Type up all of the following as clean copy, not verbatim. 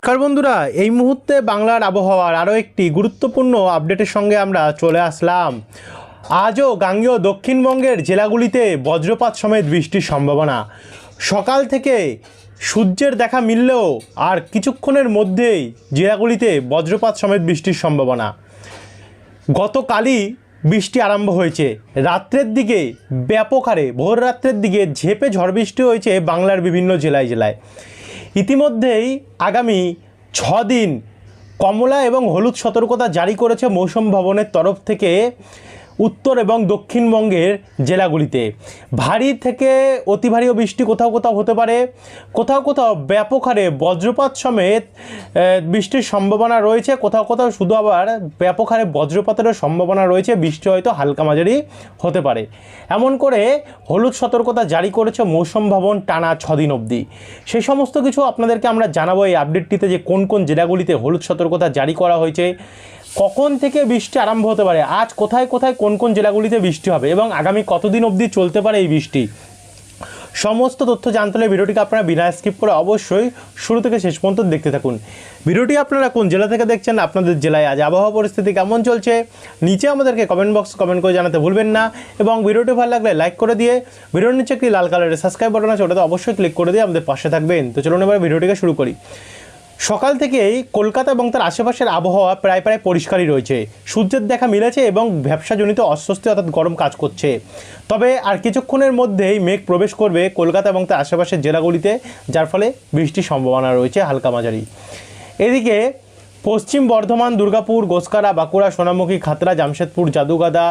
নমস্কার বন্ধুরা, এই মুহূর্তে বাংলার আবহাওয়ার আরও একটি গুরুত্বপূর্ণ আপডেটের সঙ্গে আমরা চলে আসলাম। আজও গাঙ্গেয় দক্ষিণবঙ্গের জেলাগুলিতে বজ্রপাত সমেত বৃষ্টির সম্ভাবনা। সকাল থেকে সূর্যের দেখা মিললেও আর কিছুক্ষণের মধ্যেই জেলাগুলিতে বজ্রপাত সমেত বৃষ্টির সম্ভাবনা। গতকালই বৃষ্টি আরম্ভ হয়েছে, রাত্রের দিকে ব্যাপক হারে ভোর রাত্রের দিকে ঝেঁপে ঝড় বৃষ্টি হয়েছে বাংলার বিভিন্ন জেলায় জেলায়। ইতিমধ্যেই আগামী 6 দিন কমলা এবং হলুদ সতর্কতা জারি করেছে মৌসুম ভবনের তরফ থেকে উত্তর এবং দক্ষিণবঙ্গের জেলাগুলিতে। ভারী থেকে অতি ভারী বৃষ্টি কোথাও কোথাও হতে পারে, কোথাও কোথাও ব্যাপক হারে বজ্রপাত সমেত বৃষ্টির সম্ভাবনা রয়েছে, কোথাও কোথাও শুধু আবার ব্যাপক হারে বজ্রপাতেরও সম্ভাবনা রয়েছে। বৃষ্টি হয়তো হালকা মাঝারি হতে পারে, এমন করে হলুদ সতর্কতা জারি করেছে মৌসুম ভবন টানা 6 দিন অবধি। সেই সমস্ত কিছু আপনাদেরকে আমরা জানাবো এই আপডেটটিতে, যে কোন কোন জেলাগুলিতে হলুদ সতর্কতা জারি করা হয়েছে, কখন থেকে বৃষ্টি আরম্ভ হতে পারে, আজ কোথায় কোথায় কোন কোন জেলাগুলিতে বৃষ্টি হবে এবং আগামী কতদিন অবধি চলতে পারে এই বৃষ্টি। সমস্ত তথ্য জানতে হলে ভিডিওটিকে আপনারা বিনা স্কিপ করে অবশ্যই শুরু থেকে শেষ পর্যন্ত দেখতে থাকুন। ভিডিওটি আপনারা কোন জেলা থেকে দেখছেন, আপনাদের জেলায় আজ আবহাওয়া পরিস্থিতি কেমন চলছে, নিচে আমাদেরকে কমেন্ট বক্স কমেন্ট করে জানাতে ভুলবেন না। এবং ভিডিওটি ভালো লাগলে লাইক করে দিয়ে ভিডিওর নিচে একটি লাল কালারের সাবস্ক্রাইব বাটন আছে, ওটাতে অবশ্যই ক্লিক করে দিয়ে আমাদের পাশে থাকবেন। তো চলুন এবার ভিডিওটিকে শুরু করি। সকাল থেকেই কলকাতা এবং তার আশেপাশের আবহাওয়া প্রায় পরিষ্কারই রয়েছে। সূর্যের দেখা মিলেছে এবং ব্যবসাজনিত অস্বস্তি অর্থাৎ গরম কাজ করছে। তবে আর কিছুক্ষণের মধ্যেই মেঘ প্রবেশ করবে কলকাতা এবং তার আশেপাশের জেলাগুলিতে, যার ফলে বৃষ্টির সম্ভাবনা রয়েছে হালকা মাঝারি। এদিকে পশ্চিম বর্ধমান, দুর্গাপুর, গোসকারা, বাঁকুড়া, সোনামুখী, খাতড়া, জামশেদপুর, জাদুগাদা,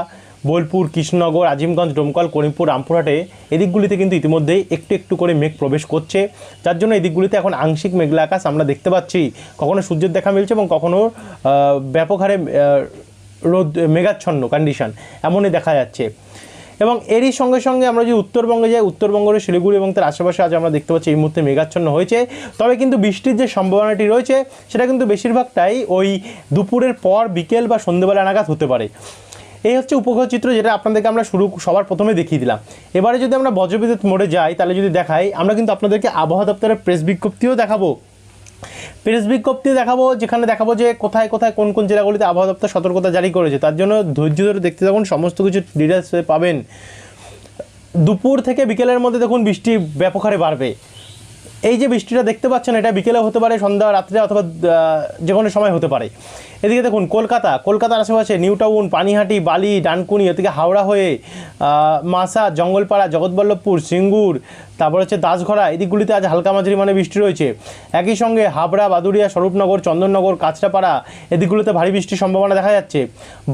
বোলপুর, কৃষ্ণনগর, আজিমগঞ্জ, ডোমকল, করিমপুর, রামপুরহাটে এদিকগুলিতে কিন্তু ইতিমধ্যেই একটু একটু করে মেঘ প্রবেশ করছে, যার জন্য এদিকগুলিতে এখন আংশিক মেঘলা আকাশ আমরা দেখতে পাচ্ছি। কখনো সূর্যের দেখা মিলছে এবং কখনো ব্যাপক হারে রোদ মেঘাচ্ছন্ন কন্ডিশন এমনই দেখা যাচ্ছে। এবং এরই সঙ্গে সঙ্গে আমরা যদি উত্তরবঙ্গে যাই, উত্তরবঙ্গের শিলিগুড়ি এবং তার আশেপাশে আজ আমরা দেখতে পাচ্ছি এই মুহূর্তে মেঘাচ্ছন্ন হয়েছে। তবে কিন্তু বৃষ্টির যে সম্ভাবনাটি রয়েছে সেটা কিন্তু বেশিরভাগটাই ওই দুপুরের পর বিকেল বা সন্ধ্যেবেলা নাগাদ হতে পারে। এই হচ্ছে উপগ্রহ চিত্র, যেটা আপনাদেরকে আমরা সবার প্রথমে দেখিয়ে দিলাম। এবারে যদি আমরা বজ্রবিদ্যুৎ মোড়ে যাই, তাহলে যদি দেখাই, আমরা কিন্তু আপনাদেরকে আবহাওয়া দপ্তরের প্রেস বিজ্ঞপ্তিও দেখাবো, যেখানে দেখাবো যে কোথায় কোথায় কোন কোন জেলাগুলিতে আবহাওয়া দপ্তর সতর্কতা জারি করেছে। তার জন্য ধৈর্য ধরে দেখতে থাকুন, সমস্ত কিছু ডিটেলস পাবেন। দুপুর থেকে বিকেলের মধ্যে দেখুন বৃষ্টি ব্যাপক হারে বাড়বে। এই যে বৃষ্টিটা দেখতে পাচ্ছেন, এটা বিকেলে হতে পারে, সন্ধ্যা রাত্রে অথবা যে কোনো সময় হতে পারে। এদিকে দেখুন কলকাতার আশেপাশে নিউ টাউন, পানিহাটি, বালি, ডানকুনি, এদিকে হাওড়া হয়ে মাসা, জঙ্গলপাড়া, জগৎবল্লভপুর, সিঙ্গুর, তারপর হচ্ছে দাসঘরা, এদিকগুলিতে আজ হালকা মাঝারি মানে বৃষ্টি রয়েছে। একই সঙ্গে হাবড়া, বাদুড়িয়া, স্বরূপনগর, চন্দননগর, কাঁচরাপাড়া এদিকগুলিতে ভারী বৃষ্টির সম্ভাবনা দেখা যাচ্ছে।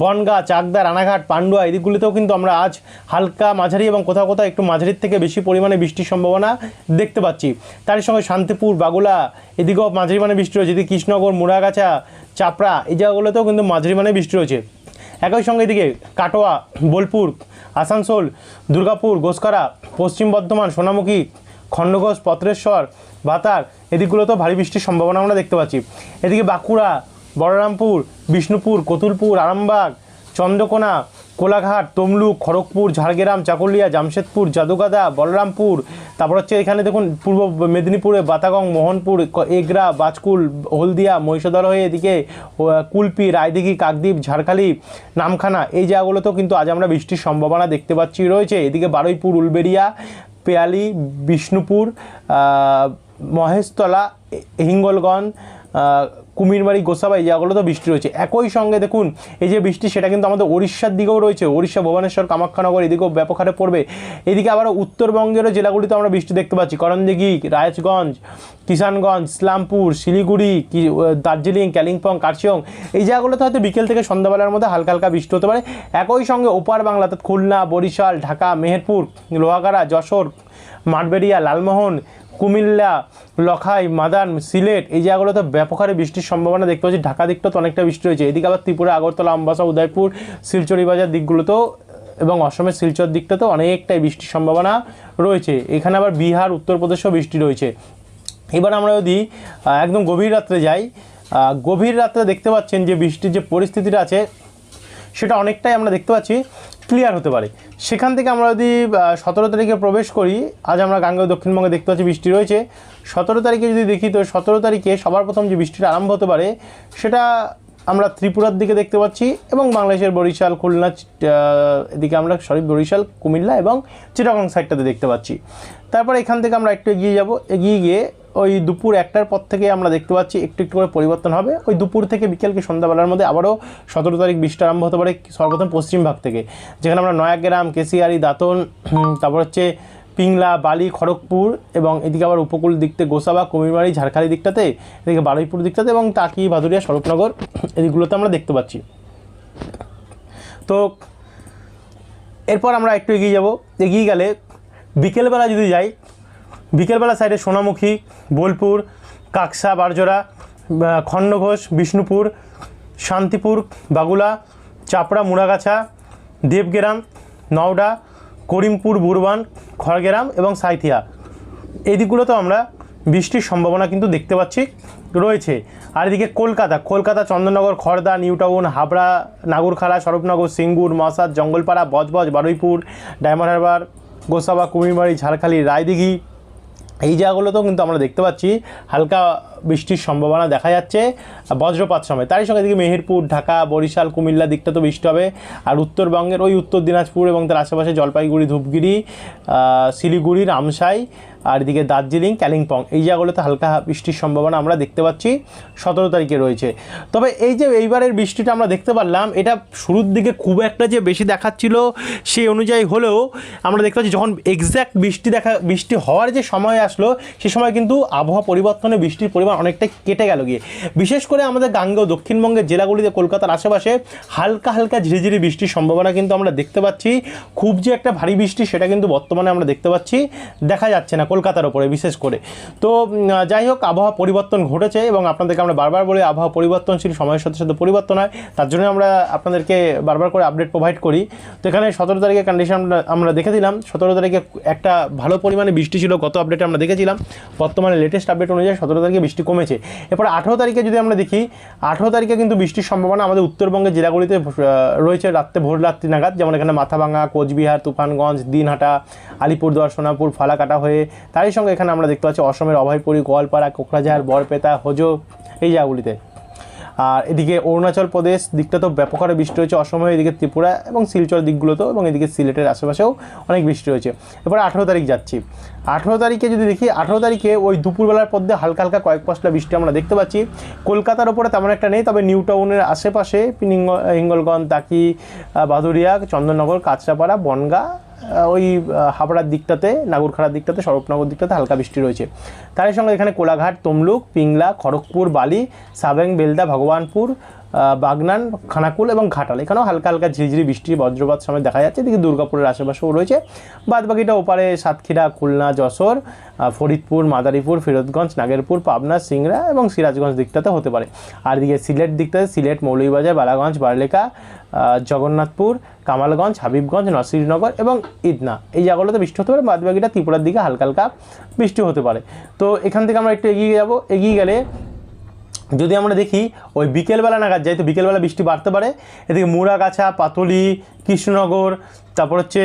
বনগাঁ, চাকদা, রানাঘাট, পান্ডুয়া এদিকগুলিতেও কিন্তু আমরা আজ হালকা মাঝারি এবং কোথাও কোথাও একটু মাঝারির থেকে বেশি পরিমাণে বৃষ্টির সম্ভাবনা দেখতে পাচ্ছি। তার সঙ্গে শান্তিপুর, বাগুলা এদিকেও মাঝারি মানে বৃষ্টি রয়েছে। এদিকে কৃষ্ণনগর, মুড়াগাছা, চাপড়া এই জায়গাগুলোতেও কিন্তু মাঝারি মানে বৃষ্টি রয়েছে। একই সঙ্গে এদিকে কাটোয়া, বোলপুর, আসানসোল, দুর্গাপুর, গোসকারা, পশ্চিম বর্ধমান, সোনামুখী, খণ্ডঘোষ, পত্রেশ্বর, ভাতার এদিকগুলোতেও ভারী বৃষ্টির সম্ভাবনা আমরা দেখতে পাচ্ছি। এদিকে বাঁকুড়া, বলরামপুর, বিষ্ণুপুর, কতুলপুর, আরামবাগ, চন্দ্রকোনা, কোলাঘাট, তমলুক, খড়গপুর, ঝাড়গ্রাম, চাকুলিয়া, জামশেদপুর, জাদুগাদা, বলরামপুর, তারপর হচ্ছে এখানে দেখুন পূর্ব মেদিনীপুরে বাতাগং, মোহনপুর, এগরা, বাজকুল, হলদিয়া, মহিষাদল হয়ে এদিকে কুলপি, রায়দিঘি, কাকদ্বীপ, ঝাড়খালি, নামখানা এই জায়গাগুলোতেও কিন্তু আজ আমরা বৃষ্টির সম্ভাবনা দেখতে পাচ্ছি রয়েছে। এদিকে বারুইপুর, উলবেড়িয়া, পেয়ালি, বিষ্ণুপুর, মহেশতলা, হিঙ্গলগঞ্জ, কুমিরবাড়ি, গোসাবা এই জায়গাগুলোতেও বৃষ্টি রয়েছে। একই সঙ্গে দেখুন এই যে বৃষ্টি সেটা কিন্তু আমাদের ওড়িশার দিকেও রয়েছে। ওড়িশা, ভুবনেশ্বর, কামাখ্যানগর এদিকেও ব্যাপক হারে পড়বে। এদিকে আবার উত্তরবঙ্গেরও জেলাগুলিতে আমরা বৃষ্টি দেখতে পাচ্ছি। করণদিঘি, রায়গঞ্জ, কিষানগঞ্জ, ইসলামপুর, শিলিগুড়ি, দার্জিলিং, কালিম্পং, কার্শিয়ং এই জায়গাগুলোতে হয়তো বিকেল থেকে সন্ধ্যাবেলার মধ্যে হালকা হালকা বৃষ্টি হতে পারে। একই সঙ্গে ওপার বাংলা অর্থাৎ খুলনা, বরিশাল, ঢাকা, মেহেরপুর, লোহাগাড়া, যশোর, মাঠবেড়িয়া, লালমোহন, কুমিল্লা, লখাই, মাদান, সিলেট এই জায়গাগুলোতে ব্যাপক হারে বৃষ্টির সম্ভাবনা দেখতে পাচ্ছি। ঢাকা দিকটাও তো অনেকটা বৃষ্টি রয়েছে। এদিকে আবার ত্রিপুরা, আগরতলা, আমবাসা, উদয়পুর, শিলচরি বাজার দিকগুলোতেও এবং অসমের শিলচর দিকটাতেও অনেকটাই বৃষ্টির সম্ভাবনা রয়েছে। এখানে আবার বিহার, উত্তরপ্রদেশেও বৃষ্টি রয়েছে। এবার আমরা যদি একদম গভীর রাত্রে যাই, গভীর রাত্রে দেখতে পাচ্ছেন যে বৃষ্টির যে পরিস্থিতিটা আছে সেটা অনেকটাই আমরা দেখতে পাচ্ছি ক্লিয়ার হতে পারে। সেখান থেকে আমরা যদি 17 তারিখে প্রবেশ করি, আজ আমরা গাঙ্গেয় দক্ষিণবঙ্গে দেখতে পাচ্ছি বৃষ্টি রয়েছে। 17 তারিখে যদি দেখি তো 17 তারিখে সবার প্রথম যে বৃষ্টিটা আরম্ভ হতে পারে সেটা আমরা ত্রিপুরার দিকে দেখতে পাচ্ছি এবং বাংলাদেশের বরিশাল, খুলনা, এদিকে আমরা বরিশাল, কুমিল্লা এবং চিটাগং সাইডটাতে দেখতে পাচ্ছি। তারপর এখান থেকে আমরা একটু এগিয়ে যাব, এগিয়ে গিয়ে ওই দুপুর 1টার পর থেকে আমরা দেখতে পাচ্ছি একটু একটু করে পরিবর্তন হবে। ওই দুপুর থেকে বিকেল কি সন্ধ্যাবেলার মধ্যে আবারও 17 তারিখ বৃষ্টি আরম্ভ হতে পারে সর্বপ্রথম পশ্চিম ভাগ থেকে, যেখানে আমরা নয়াগ্রাম, কেশিয়ারি, দাঁতন, তারপর হচ্ছে পিংলা, বালি, খড়গপুর এবং এদিকে আবার উপকূল দিকতে গোসাবা, কুমিরমারি, ঝাড়খালি দিকটাতে, এদিকে বারুইপুর দিকটাতে এবং টাকি, ভাদুরিয়া, স্বরূপনগর এদিকগুলোতে আমরা দেখতে পাচ্ছি। তো এরপর আমরা একটু এগিয়ে যাব, এগিয়ে গেলে বিকেলবেলা যদি যাই, বিকেলবেলা সাইডে সোনামুখী, বোলপুর, কাকসা, বারজোড়া, খণ্ডঘোষ, বিষ্ণুপুর, শান্তিপুর, বাগুলা, চাপড়া, মুড়াগাছা, দেবগ্রাম, নওডা, করিমপুর, বুরবান, খড়গ্রাম এবং সাঁইথিয়া এই দিকগুলোতেও আমরা বৃষ্টির সম্ভাবনা কিন্তু দেখতে পাচ্ছি রয়েছে। আর এদিকে কলকাতা, চন্দননগর, খড়দা, নিউ টাউন, হাবড়া, নাগরখালা, স্বরূপনগর, সিঙ্গুর, মশাদ, জঙ্গলপাড়া, বজবজ, বারুইপুর, ডায়মন্ড হারবার, গোসাবা, কুমিরমারি, ঝাড়খালি, রায়দিঘি এই জায়গাগুলোতেও কিন্তু আমরা দেখতে পাচ্ছি হালকা বৃষ্টির সম্ভাবনা দেখা যাচ্ছে বজ্রপাত সময়। তারই সঙ্গে এদিকে মেহেরপুর, ঢাকা, বরিশাল, কুমিল্লা দিকটা তো বৃষ্টি হবে। আর উত্তরবঙ্গের ওই উত্তর দিনাজপুর এবং তার আশেপাশে জলপাইগুড়ি, ধূপগুড়ি, শিলিগুড়ি, রামসাই আর এদিকে দার্জিলিং, কালিম্পং এই জায়গাগুলোতে হালকা বৃষ্টির সম্ভাবনা আমরা দেখতে পাচ্ছি 17 তারিখে রয়েছে। তবে এই যে এইবারের বৃষ্টিটা আমরা দেখতে পারলাম, এটা শুরুর দিকে খুব একটা যে বেশি দেখাচ্ছিল সেই অনুযায়ী হলেও আমরা দেখতে পাচ্ছি যখন এক্স্যাক্ট বৃষ্টি হওয়ার যে সময় আসলো সে সময় কিন্তু আবহাওয়া পরিবর্তনে বৃষ্টির পরিমাণ অনেকটাই কেটে গেল গিয়ে। বিশেষ করে আমাদের গাঙ্গেয় দক্ষিণবঙ্গের জেলাগুলিতে, কলকাতার আশেপাশে হালকা হালকা ঝিরিঝিরি বৃষ্টির সম্ভাবনা কিন্তু আমরা দেখতে পাচ্ছি। খুব যে একটা ভারী বৃষ্টি সেটা কিন্তু বর্তমানে আমরা দেখতে পাচ্ছি দেখা যাচ্ছে না কলকাতার ওপরে বিশেষ করে। তো যাই হোক, আবহাওয়া পরিবর্তন ঘটেছে এবং আপনাদেরকে আমরা বারবার বলি আবহাওয়া পরিবর্তনশীল, সময়ের সাথে সাথে পরিবর্তন হয়, তার জন্য আমরা আপনাদেরকে বারবার করে আপডেট প্রোভাইড করি। তো এখানে 17 তারিখের কন্ডিশন আমরা দেখে দিলাম। 17 তারিখে একটা ভালো পরিমাণে বৃষ্টি ছিল, গত আপডেটে আমরা দেখেছিলাম। বর্তমানে লেটেস্ট আপডেট অনুযায়ী 17 তারিখে বৃষ্টি কমেছে। এরপর 18 তারিখে যদি আমরা দেখি, 18 তারিখে কিন্তু বৃষ্টির সম্ভাবনা আমাদের উত্তরবঙ্গের জেলাগুলিতে রয়েছে ভোর রাত্রি নাগাদ, যেমন এখানে মাথাভাঙা, কোচবিহার, তুফানগঞ্জ, দিনহাটা, আলিপুরদুয়ার, সোনাপুর, ফালাকাটা হয়ে। তারই সঙ্গে এখানে আমরা দেখতে পাচ্ছি অসমের অভয়পুরী, গোয়ালপাড়া, কোকরাঝাড়, বরপেতা, হোজো এই জায়গাগুলিতে। আর এদিকে অরুণাচল প্রদেশ দিকটা তো ব্যাপক হারে বৃষ্টি হয়েছে, অসম হয়ে এদিকে ত্রিপুরা এবং শিলচর দিকগুলোতেও, এবং এদিকে সিলেটের আশেপাশেও অনেক বৃষ্টি হয়েছে। এরপরে 18 তারিখ যাচ্ছি। 18 তারিখে যদি দেখি, 18 তারিখে ওই দুপুরবেলার পর দিয়ে হালকা হালকা কয়েক পশলা বৃষ্টি আমরা দেখতে পাচ্ছি। কলকাতার ওপরে তেমন একটা নেই, তবে নিউ টাউনের আশেপাশে হিঙ্গলগঞ্জ, তাকি, বাদুরিয়া, চন্দননগর, কাঁচরাপাড়া, বনগাঁ, ওই হাবড়ার দিকটাতে, নাগরখাড়ার দিকটাতে, স্বরূপনগর দিকটাতে হালকা বৃষ্টি রয়েছে। তার সঙ্গে এখানে কোলাঘাট, তমলুক, পিংলা, খড়গপুর, বালি, সাবেং, বেলদা, ভগবানপুর, বাগনান, খানাকুল এবং ঘাটাল এখানেও হালকা হালকা ঝিরিঝিরি বৃষ্টি বজ্রপাত সময় দেখা যাচ্ছে। এদিকে দুর্গাপুরের আশেপাশেও রয়েছে। বাদবাকিটা ওপারে সাতক্ষীরা, খুলনা, যশোর, ফরিদপুর, মাদারীপুর, ফিরোজগঞ্জ, নাগেরপুর, পাবনা, সিংড়া এবং সিরাজগঞ্জ দিকটাতে হতে পারে। আর এদিকে সিলেট দিকটাতে সিলেট, মৌলভীবাজার, বালাগঞ্জ, বারলেখা, জগন্নাথপুর, কামালগঞ্জ, হাবিবগঞ্জ, নরসিংহনগর এবং ইদনা এই জায়গাগুলোতে বৃষ্টি হতে পারে। বাদবাকিটা ত্রিপুরার দিকে হালকা হালকা বৃষ্টি হতে পারে। তো এখান থেকে আমরা একটু এগিয়ে যাব। এগিয়ে গেলে যদি আমরা দেখি ওই বিকেলবেলা নাগাদ যাই, তো বিকেলবেলা বৃষ্টি বাড়তে পারে। এদিকে মুড়াগাছা, পাতলি, কৃষ্ণনগর, তারপর হচ্ছে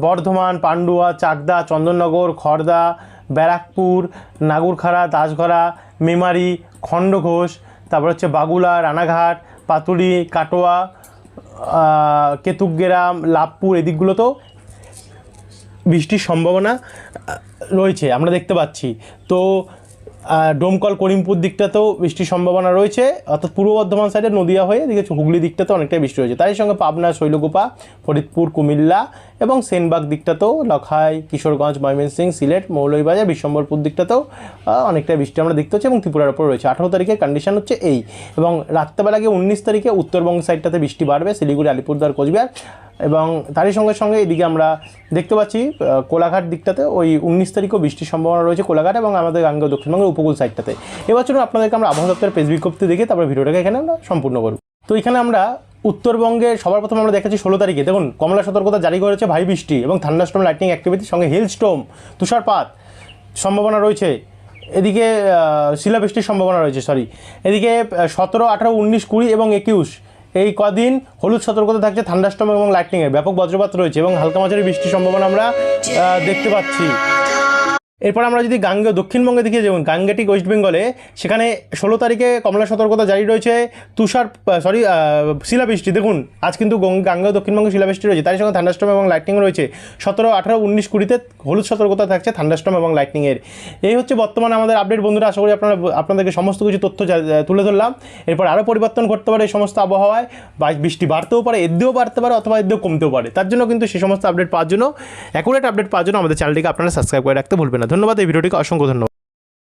বর্ধমান, পান্ডুয়া, চাকদা, চন্দননগর, খড়দা, ব্যারাকপুর, নাগরখাড়া, দাসগড়া, মেমারি, খণ্ডঘোষ, তারপর হচ্ছে বাগুলা, রানাঘাট, পাতুলি, কাটোয়া, কেতুগ্রাম, লাভপুর এদিকগুলোতেও বৃষ্টির সম্ভাবনা রয়েছে আমরা দেখতে পাচ্ছি। তো ডোমকল, করিমপুর দিকটাতেও বৃষ্টির সম্ভাবনা রয়েছে, অর্থাৎ পূর্ব বর্ধমান সাইডে নদিয়া হয়ে এদিকে হুগলি দিকটাতেও অনেকটাই বৃষ্টি রয়েছে। তারই সঙ্গে পাবনা, শৈলকুপা, ফরিদপুর, কুমিল্লা এবং সেনবাগ দিকটাতেও, লখাই, কিশোরগঞ্জ, ময়মনসিংহ, সিলেট, মৌলভীবাজার, বিশ্বম্বরপুর দিকটাতেও অনেকটাই বৃষ্টি আমরা দেখতে পাচ্ছি এবং ত্রিপুরার ওপর রয়েছে। 18 তারিখের কন্ডিশন হচ্ছে এই, এবং রাত্রেবেলা গিয়ে 19 তারিখে উত্তরবঙ্গ সাইডটাতে বৃষ্টি বাড়বে, শিলিগুড়ি, আলিপুরদুয়ার, কোচবিহার, এবং তারই সঙ্গে সঙ্গে এদিকে আমরা দেখতে পাচ্ছি কোলাঘাট দিকটাতে ওই 19 তারিখেও বৃষ্টির সম্ভাবনা রয়েছে কোলাঘাট এবং আমাদের গাঙ্গেয় দক্ষিণবঙ্গের উপকূল সাইডটাতে। এবার চলুন আপনাদেরকে আমরা আবহাওয়া দপ্তরের পেজ বিজ্ঞপ্তি দেখে তারপরে ভিডিওটাকে এখানে আমরা সম্পূর্ণ করব। তো এখানে আমরা উত্তরবঙ্গে সবার প্রথমে আমরা দেখাচ্ছি 16 তারিখে দেখুন কমলা সতর্কতা জারি করেছে, ভারী বৃষ্টি এবং থান্ডারস্টর্ম, লাইটনিং অ্যাক্টিভিটির সঙ্গে হেলস্টর্ম, তুষারপাত সম্ভাবনা রয়েছে। এদিকে শিলাবৃষ্টির সম্ভাবনা রয়েছে, এদিকে 17, 18, 19, 20 এবং 21 এই কদিন হলুদ সতর্কতা থাকছে থান্ডারস্টর্ম এবং লাইটনিংয়ের, ব্যাপক বজ্রপাত রয়েছে এবং হালকা মাঝারি বৃষ্টির সম্ভাবনা আমরা দেখতে পাচ্ছি। এরপর আমরা যদি গাঙ্গেয় দক্ষিণবঙ্গে দেখি, যেমন গাঙ্গেটিক ওয়েস্ট বেঙ্গলে সেখানে 16 তারিখে কমলা সতর্কতা জারি রয়েছে, শিলাবৃষ্টি। দেখুন আজ কিন্তু গাঙ্গেয় দক্ষিণবঙ্গে শিলাবৃষ্টি রয়েছে, তার সঙ্গে থান্ডারস্টর্ম এবং লাইটনিং রয়েছে। 17, 18, 19, 20-তে হলুদ সতর্কতা থাকছে থান্ডারস্টর্ম এবং লাইটনিংয়ের। এই হচ্ছে বর্তমানে আমাদের আপডেট বন্ধুরা। আশা করি আপনাদেরকে সমস্ত কিছু তথ্য তুলে ধরলাম। এরপর আরও পরিবর্তন করতে পারে এই সমস্ত আবহাওয়ায়, বা বৃষ্টি বাড়তেও পারে, এদিকেও বাড়তে পারে অথবা এদিকেও কমতেও পারে। তার জন্য কিন্তু সেই সমস্ত আপডেট পাওয়ার জন্য, অ্যাকুরেট আপডেট পাওয়ার জন্য আমাদের চ্যানেলটিকে আপনারা সাবস্ক্রাইব করে রাখতে ভুলবেন না। ধন্যবাদ, এই ভিডিওটিকে অসংখ্য ধন্যবাদ।